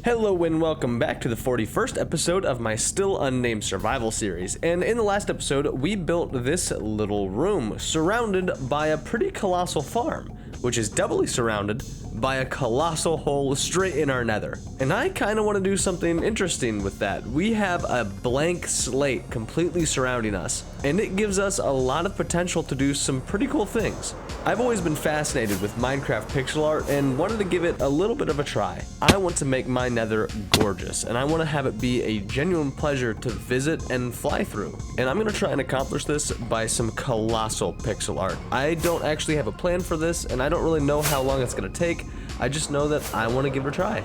Hello and welcome back to the 41st episode of my still unnamed survival series. And in the last episode, we built this little room surrounded by a pretty colossal farm, which is doubly surrounded by a colossal hole straight in our nether. And I kind of want to do something interesting with that. We have a blank slate completely surrounding us, and it gives us a lot of potential to do some pretty cool things. I've always been fascinated with Minecraft pixel art and wanted to give it a little bit of a try. I want to make my nether gorgeous, and I want to have it be a genuine pleasure to visit and fly through. And I'm going to try and accomplish this by some colossal pixel art. I don't actually have a plan for this, and I don't really know how long it's going to take. I just know that I want to give it a try.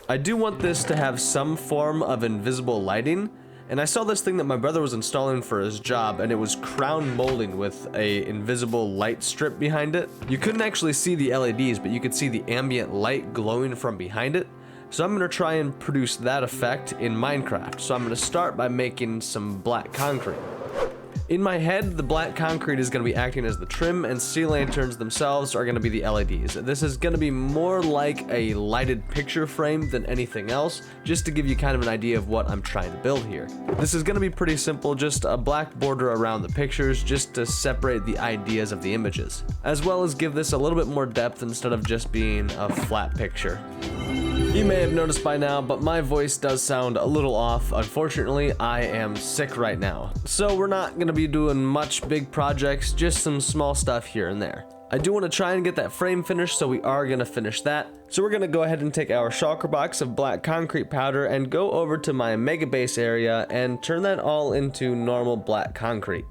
I do want this to have some form of invisible lighting, and I saw this thing that my brother was installing for his job, and it was crown molding with a invisible light strip behind it. You couldn't actually see the LEDs, but you could see the ambient light glowing from behind it. So I'm going to try and produce that effect in Minecraft. So I'm going to start by making some black concrete. In my head, the black concrete is going to be acting as the trim, and sea lanterns themselves are going to be the LEDs. This is going to be more like a lighted picture frame than anything else, just to give you kind of an idea of what I'm trying to build here. This is going to be pretty simple, just a black border around the pictures, just to separate the ideas of the images, as well as give this a little bit more depth instead of just being a flat picture. You may have noticed by now, but my voice does sound a little off. Unfortunately, I am sick right now. So we're not going to be doing much big projects, just some small stuff here and there. I do want to try and get that frame finished, so we are going to finish that. So we're going to go ahead and take our shulker box of black concrete powder and go over to my Megabase area and turn that all into normal black concrete.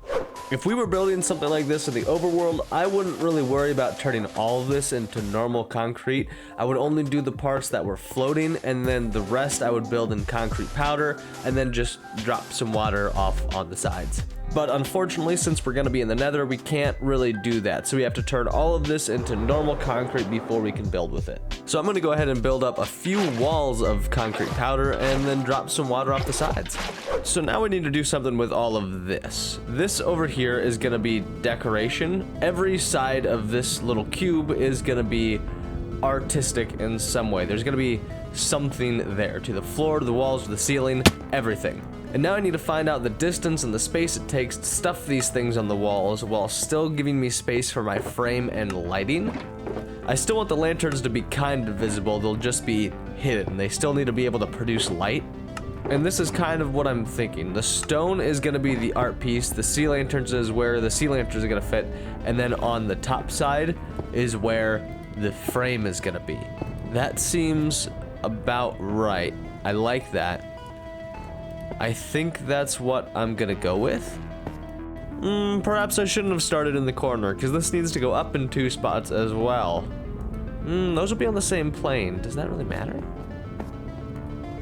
If we were building something like this in the overworld, I wouldn't really worry about turning all of this into normal concrete. I would only do the parts that were floating, and then the rest I would build in concrete powder and then just drop some water off on the sides. But unfortunately, since we're going to be in the nether, we can't really do that. So we have to turn all of this into normal concrete before we can build with it. So I'm going to go ahead and build up a few walls of concrete powder and then drop some water off the sides. So now we need to do something with all of this. This over here is going to be decoration. Every side of this little cube is going to be artistic in some way. There's going to be something there, to the floor, to the walls, to the ceiling, everything. And now I need to find out the distance and the space it takes to stuff these things on the walls while still giving me space for my frame and lighting. I still want the lanterns to be kind of visible. They'll just be hidden. They still need to be able to produce light. And this is kind of what I'm thinking. The stone is going to be the art piece. The sea lanterns is where the sea lanterns are going to fit. And then on the top side is where the frame is going to be. That seems about right. I like that. I think that's what I'm gonna go with. Perhaps I shouldn't have started in the corner, because this needs to go up in 2 spots as well. Those will be on the same plane. Does that really matter?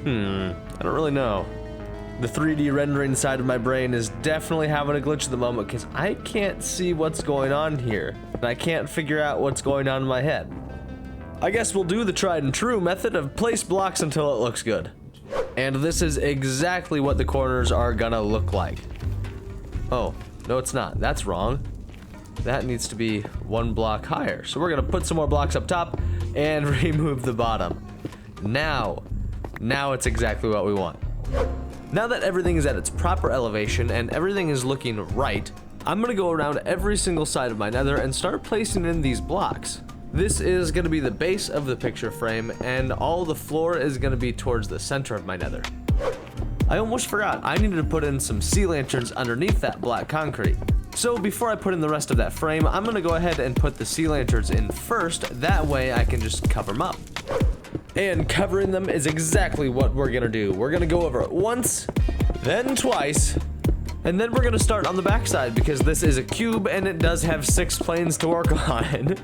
I don't really know. The 3D rendering side of my brain is definitely having a glitch at the moment, because I can't see what's going on here, and I can't figure out what's going on in my head. I guess we'll do the tried and true method of place blocks until it looks good. And this is exactly what the corners are gonna look like. Oh, no it's not. That's wrong. That needs to be 1 block higher. So we're gonna put some more blocks up top and remove the bottom. Now it's exactly what we want. Now that everything is at its proper elevation and everything is looking right, I'm gonna go around every single side of my nether and start placing in these blocks. This is going to be the base of the picture frame, and all the floor is going to be towards the center of my nether. I almost forgot, I needed to put in some sea lanterns underneath that black concrete. So before I put in the rest of that frame, I'm going to go ahead and put the sea lanterns in first, that way I can just cover them up. And covering them is exactly what we're going to do. We're going to go over it once, then twice, and then we're going to start on the backside because this is a cube and it does have 6 planes to work on.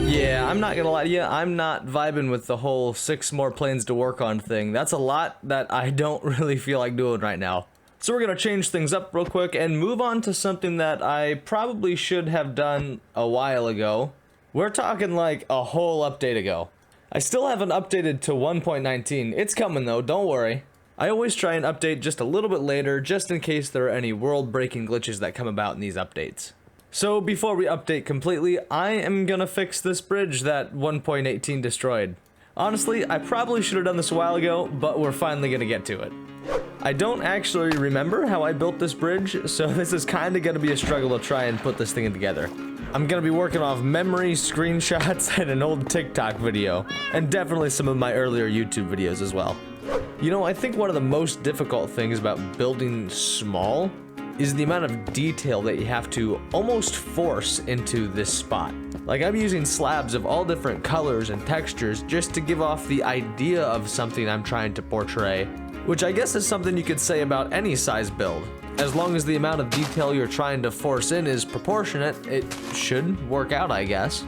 Yeah, I'm not gonna lie to you, I'm not vibing with the whole 6 more planes to work on thing. That's a lot that I don't really feel like doing right now. So we're gonna change things up real quick and move on to something that I probably should have done a while ago. We're talking like a whole update ago. I still haven't updated to 1.19. It's coming though, don't worry. I always try and update just a little bit later, just in case there are any world-breaking glitches that come about in these updates. So before we update completely, I am gonna fix this bridge that 1.18 destroyed. Honestly, I probably should have done this a while ago, but we're finally gonna get to it. I don't actually remember how I built this bridge, so this is kind of gonna be a struggle to try and put this thing together. I'm gonna be working off memory, screenshots, and an old TikTok video, and definitely some of my earlier YouTube videos as well. You know, I think one of the most difficult things about building small is the amount of detail that you have to almost force into this spot. Like, I'm using slabs of all different colors and textures just to give off the idea of something I'm trying to portray, which I guess is something you could say about any size build. As long as the amount of detail you're trying to force in is proportionate, it should work out, I guess.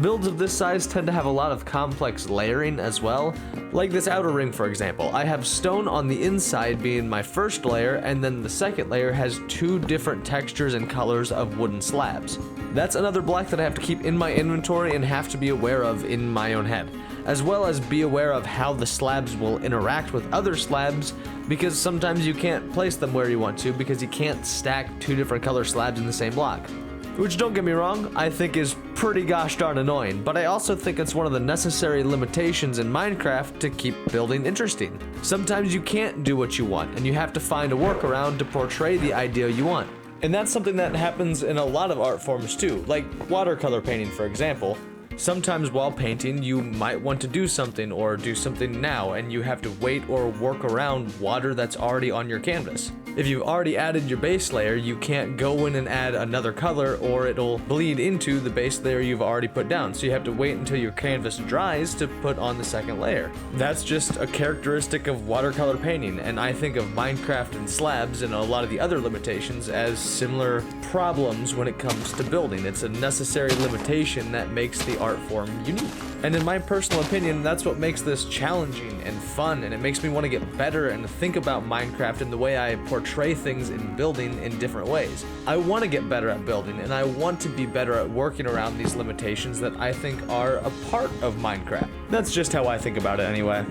Builds of this size tend to have a lot of complex layering as well, like this outer ring for example. I have stone on the inside being my first layer, and then the second layer has 2 different textures and colors of wooden slabs. That's another block that I have to keep in my inventory and have to be aware of in my own head, as well as be aware of how the slabs will interact with other slabs, because sometimes you can't place them where you want to because you can't stack 2 different color slabs in the same block. Which, don't get me wrong, I think is pretty gosh darn annoying, but I also think it's one of the necessary limitations in Minecraft to keep building interesting. Sometimes you can't do what you want, and you have to find a workaround to portray the idea you want. And that's something that happens in a lot of art forms too, like watercolor painting for example. Sometimes while painting, you might want to do something or do something now, and you have to wait or work around water that's already on your canvas. If you've already added your base layer, you can't go in and add another color or it'll bleed into the base layer you've already put down, so you have to wait until your canvas dries to put on the second layer. That's just a characteristic of watercolor painting, and I think of Minecraft and slabs and a lot of the other limitations as similar problems when it comes to building. It's a necessary limitation that makes the art form unique. And in my personal opinion, that's what makes this challenging and fun, and it makes me want to get better and think about Minecraft and the way I portray things in building in different ways. I want to get better at building, and I want to be better at working around these limitations that I think are a part of Minecraft. That's just how I think about it anyway.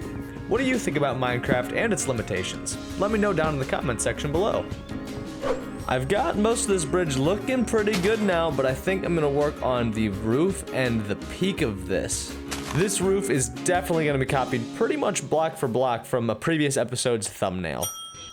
What do you think about Minecraft and its limitations? Let me know down in the comment section below. I've got most of this bridge looking pretty good now, but I think I'm gonna work on the roof and the peak of this. This roof is definitely gonna be copied pretty much block for block from a previous episode's thumbnail.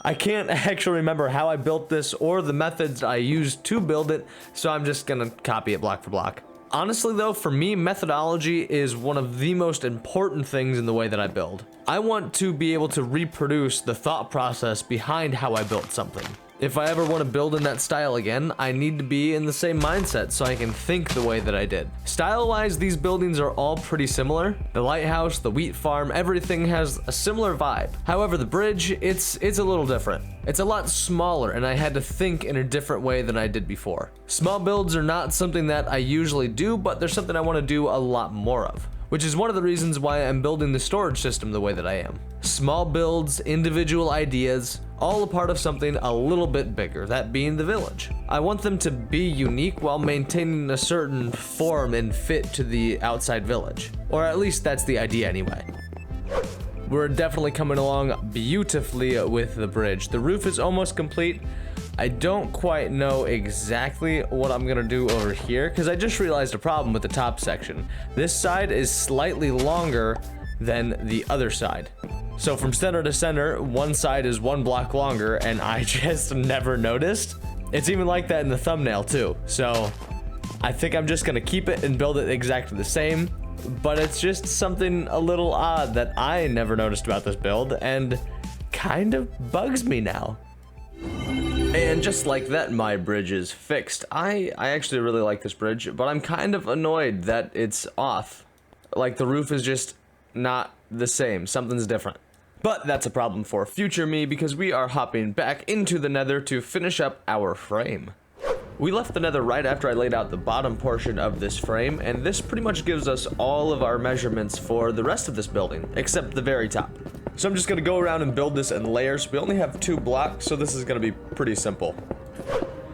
I can't actually remember how I built this or the methods I used to build it, so I'm just gonna copy it block for block. Honestly though, for me, methodology is one of the most important things in the way that I build. I want to be able to reproduce the thought process behind how I built something. If I ever want to build in that style again, I need to be in the same mindset so I can think the way that I did. Style-wise, these buildings are all pretty similar. The lighthouse, the wheat farm, everything has a similar vibe. However, the bridge, it's a little different. It's a lot smaller, and I had to think in a different way than I did before. Small builds are not something that I usually do, but they're something I want to do a lot more of, which is one of the reasons why I'm building the storage system the way that I am. Small builds, individual ideas, all a part of something a little bit bigger, that being the village. I want them to be unique while maintaining a certain form and fit to the outside village. Or at least that's the idea anyway. We're definitely coming along beautifully with the bridge. The roof is almost complete. I don't quite know exactly what I'm gonna do over here because I just realized a problem with the top section. This side is slightly longer than the other side. So from center to center, one side is 1 block longer, and I just never noticed. It's even like that in the thumbnail too. So I think I'm just gonna keep it and build it exactly the same, but it's just something a little odd that I never noticed about this build and kind of bugs me now. And just like that, my bridge is fixed. I actually really like this bridge, but I'm kind of annoyed that it's off. Like the roof is just not the same, something's different. But that's a problem for future me because we are hopping back into the nether to finish up our frame. We left the nether right after I laid out the bottom portion of this frame, and this pretty much gives us all of our measurements for the rest of this building, except the very top. So I'm just gonna go around and build this in layers. We only have 2 blocks, so this is gonna be pretty simple.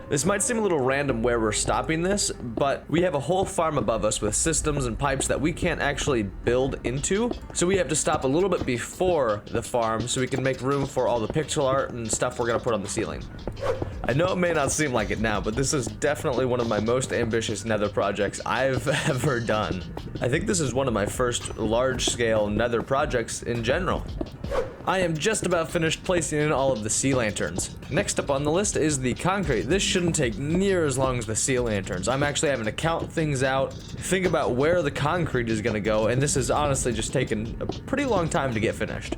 This might seem a little random where we're stopping this, but we have a whole farm above us with systems and pipes that we can't actually build into, so we have to stop a little bit before the farm so we can make room for all the pixel art and stuff we're gonna put on the ceiling. I know it may not seem like it now, but this is definitely one of my most ambitious nether projects I've ever done. I think this is one of my first large-scale nether projects in general. I am just about finished placing in all of the sea lanterns. Next up on the list is the concrete. This shouldn't take near as long as the sea lanterns. I'm actually having to count things out, think about where the concrete is gonna go, and this has honestly just taken a pretty long time to get finished.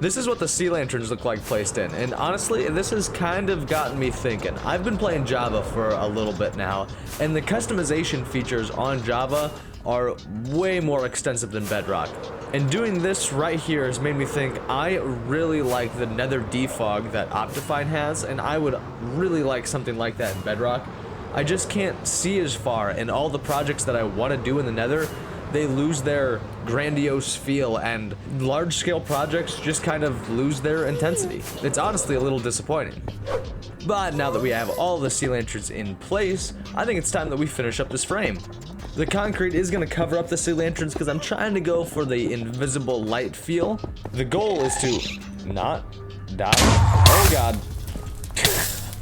This is what the sea lanterns look like placed in, and honestly, this has kind of gotten me thinking. I've been playing Java for a little bit now, and the customization features on Java are way more extensive than Bedrock. And doing this right here has made me think I really like the nether defog that Optifine has, and I would really like something like that in Bedrock. I just can't see as far, and all the projects that I want to do in the nether, they lose their grandiose feel, and large-scale projects just kind of lose their intensity. It's honestly a little disappointing. But now that we have all the sea lanterns in place, I think it's time that we finish up this frame. The concrete is going to cover up the sea lanterns because I'm trying to go for the invisible light feel. The goal is to not die. Oh god.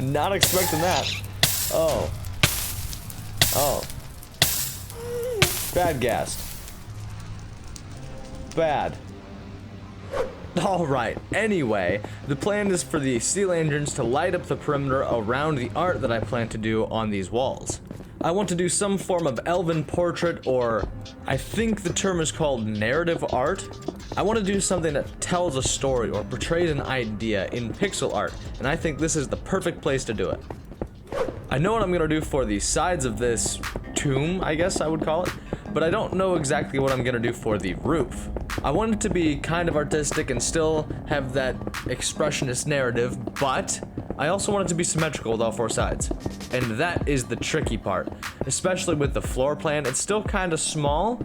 Not expecting that. Oh. Oh. Bad gas. Bad. Alright, anyway, the plan is for the sea lanterns to light up the perimeter around the art that I plan to do on these walls. I want to do some form of elven portrait, or I think the term is called narrative art. I want to do something that tells a story or portrays an idea in pixel art, and I think this is the perfect place to do it. I know what I'm going to do for the sides of this tomb, I guess I would call it, but I don't know exactly what I'm going to do for the roof. I want it to be kind of artistic and still have that expressionist narrative, but I also want it to be symmetrical with all four sides. And that is the tricky part, especially with the floor plan. It's still kind of small,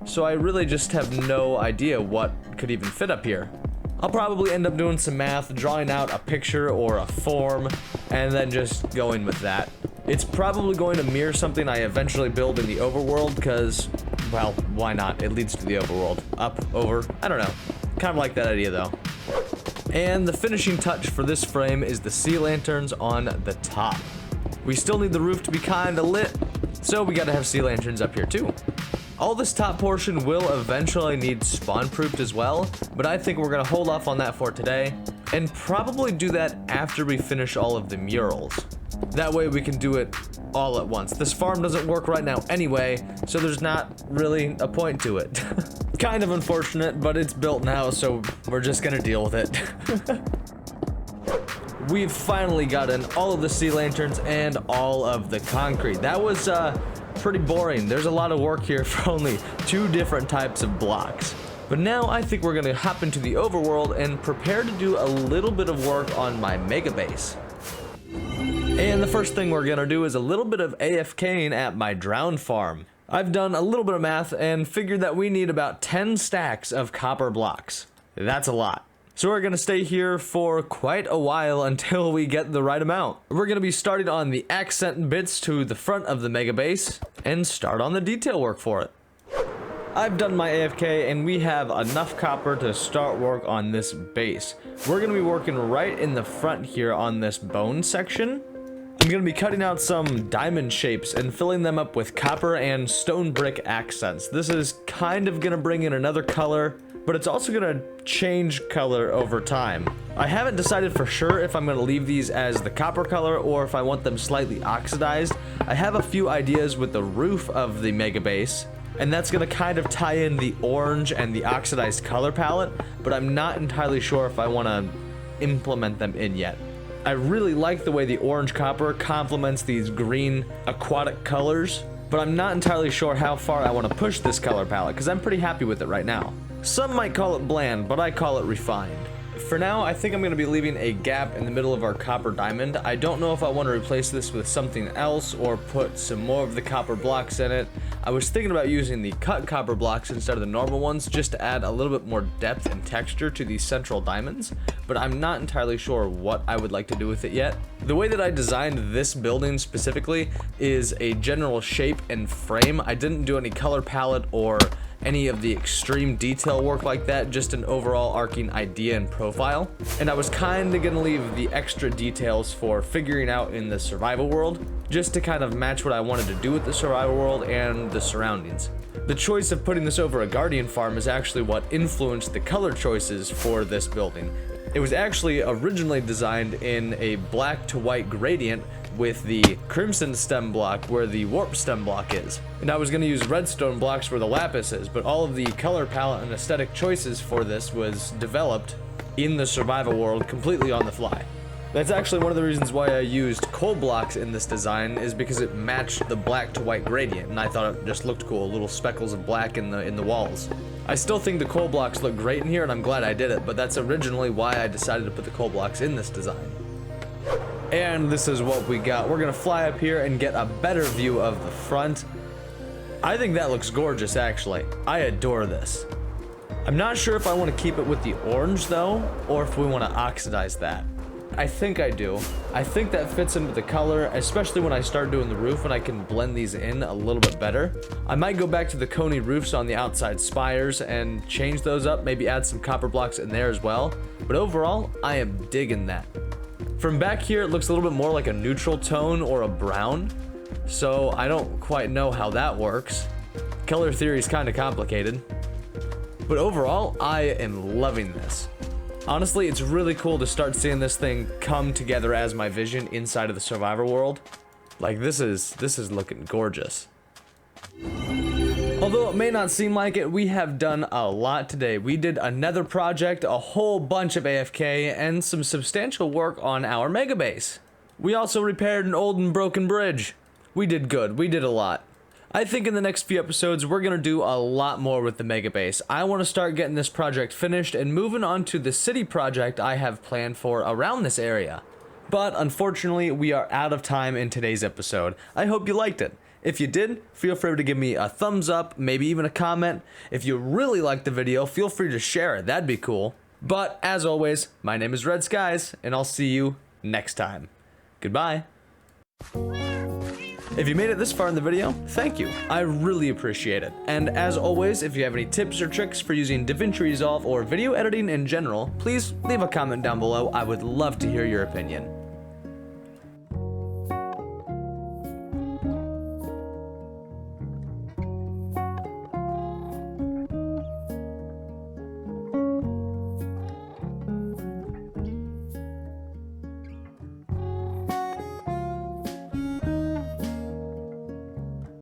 so I really just have no idea what could even fit up here. I'll probably end up doing some math, drawing out a picture or a form, and then just going with that. It's probably going to mirror something I eventually build in the overworld, because, well, why not? It leads to the overworld. Up, over, I don't know. Kind of like that idea though. And the finishing touch for this frame is the sea lanterns on the top. We still need the roof to be kinda lit, so we gotta have sea lanterns up here too. All this top portion will eventually need spawn-proofed as well, but I think we're gonna hold off on that for today, and probably do that after we finish all of the murals. That way we can do it all at once. This farm doesn't work right now anyway, so there's not really a point to it. Kind of unfortunate, but it's built now, so we're just gonna deal with it. We've finally gotten all of the sea lanterns and all of the concrete. That was pretty boring. There's a lot of work here for only 2 different types of blocks. But now I think we're gonna hop into the overworld and prepare to do a little bit of work on my Megabase. And the first thing we're gonna do is a little bit of AFKing at my drowned farm. I've done a little bit of math and figured that we need about 10 stacks of copper blocks. That's a lot. So we're gonna stay here for quite a while until we get the right amount. We're gonna be starting on the accent bits to the front of the Megabase and start on the detail work for it. I've done my AFK and we have enough copper to start work on this base. We're gonna be working right in the front here on this bone section. I'm gonna be cutting out some diamond shapes and filling them up with copper and stone brick accents. This is kind of gonna bring in another color, but it's also gonna change color over time. I haven't decided for sure if I'm gonna leave these as the copper color or if I want them slightly oxidized. I have a few ideas with the roof of the Megabase, and that's gonna kind of tie in the orange and the oxidized color palette, but I'm not entirely sure if I wanna implement them in yet. I really like the way the orange copper complements these green aquatic colors, but I'm not entirely sure how far I want to push this color palette because I'm pretty happy with it right now. Some might call it bland, but I call it refined. For now, I think I'm going to be leaving a gap in the middle of our copper diamond. I don't know if I want to replace this with something else or put some more of the copper blocks in it. I was thinking about using the cut copper blocks instead of the normal ones just to add a little bit more depth and texture to these central diamonds, but I'm not entirely sure what I would like to do with it yet. The way that I designed this building specifically is a general shape and frame. I didn't do any color palette or any of the extreme detail work like that, just an overall arcing idea and profile. And I was kind of gonna leave the extra details for figuring out in the survival world, just to kind of match what I wanted to do with the survival world and the surroundings. The choice of putting this over a guardian farm is actually what influenced the color choices for this building. It was actually originally designed in a black to white gradient with the crimson stem block where the warp stem block is. And I was going to use redstone blocks where the lapis is, but all of the color palette and aesthetic choices for this was developed in the survival world completely on the fly. That's actually one of the reasons why I used coal blocks in this design, is because it matched the black to white gradient, and I thought it just looked cool, little speckles of black in the walls. I still think the coal blocks look great in here, and I'm glad I did it, but that's originally why I decided to put the coal blocks in this design. And this is what we got. We're gonna fly up here and get a better view of the front. I think that looks gorgeous, actually. I adore this. I'm not sure if I want to keep it with the orange though, or if we want to oxidize that. I think I do. I think that fits into the color, especially when I start doing the roof and I can blend these in a little bit better. I might go back to the coney roofs on the outside spires and change those up, maybe add some copper blocks in there as well. But overall, I am digging that. From back here, it looks a little bit more like a neutral tone or a brown, so I don't quite know how that works. Color theory is kind of complicated. But overall, I am loving this. Honestly, it's really cool to start seeing this thing come together as my vision inside of the survivor world. Like, this is looking gorgeous. Although it may not seem like it, we have done a lot today. We did a nether project, a whole bunch of AFK, and some substantial work on our Megabase. We also repaired an old and broken bridge. We did good, we did a lot. I think in the next few episodes, we're gonna do a lot more with the Megabase. I wanna start getting this project finished and moving on to the city project I have planned for around this area. But unfortunately, we are out of time in today's episode. I hope you liked it. If you did, feel free to give me a thumbs up, maybe even a comment. If you really liked the video, feel free to share it, that'd be cool. But as always, my name is Red Skies, and I'll see you next time. Goodbye. If you made it this far in the video, thank you. I really appreciate it. And as always, if you have any tips or tricks for using DaVinci Resolve or video editing in general, please leave a comment down below. I would love to hear your opinion.